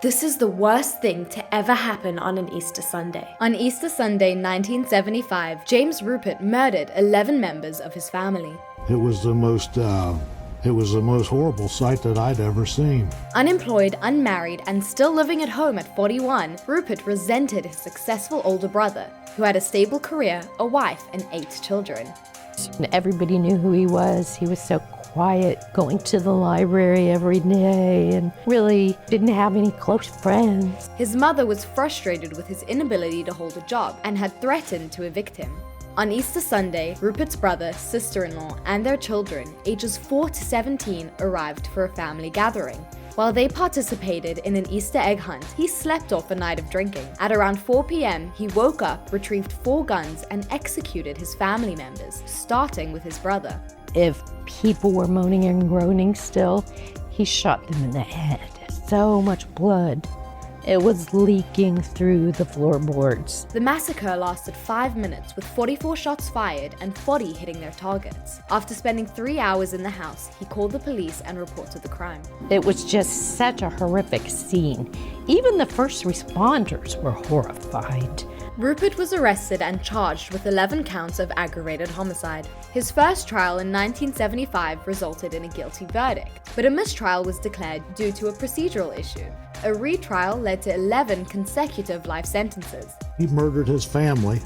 This is the worst thing to ever happen on an Easter Sunday. On Easter Sunday 1975, James Ruppert murdered 11 members of his family. It was the most horrible sight that I'd ever seen. Unemployed, unmarried, and still living at home at 41, Ruppert resented his successful older brother, who had a stable career, a wife, and 8 children. Everybody knew who he was. He was so quiet, going to the library every day, and really didn't have any close friends. His mother was frustrated with his inability to hold a job and had threatened to evict him. On Easter Sunday, Ruppert's brother, sister-in-law, and their children, ages 4 to 17, arrived for a family gathering. While they participated in an Easter egg hunt, he slept off a night of drinking. At around 4 p.m., he woke up, retrieved 4 guns, and executed his family members, starting with his brother. If people were moaning and groaning still, he shot them in the head. So much blood. It was leaking through the floorboards. The massacre lasted 5 minutes, with 44 shots fired and 40 hitting their targets. After spending 3 hours in the house, he called the police and reported the crime. It was just such a horrific scene. Even the first responders were horrified. Ruppert was arrested and charged with 11 counts of aggravated homicide. His first trial in 1975 resulted in a guilty verdict, but a mistrial was declared due to a procedural issue. A retrial led to 11 consecutive life sentences. He murdered his family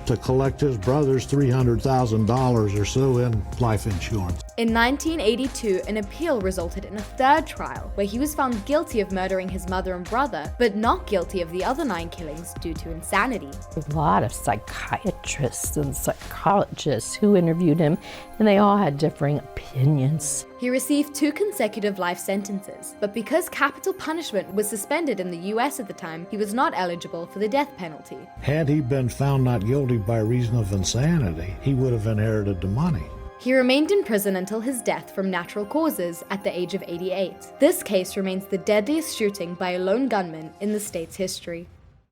to collect his brother's $300,000 or so in life insurance. In 1982, an appeal resulted in a third trial, where he was found guilty of murdering his mother and brother, but not guilty of the other 9 killings due to insanity. A lot of psychiatrists and psychologists who interviewed him, and they all had differing opinions. He received 2 consecutive life sentences, but because capital punishment was suspended in the US at the time, he was not eligible for the death penalty. Had he been found not guilty by reason of insanity, he would have inherited the money. He remained in prison until his death from natural causes at the age of 88. This case remains the deadliest shooting by a lone gunman in the state's history.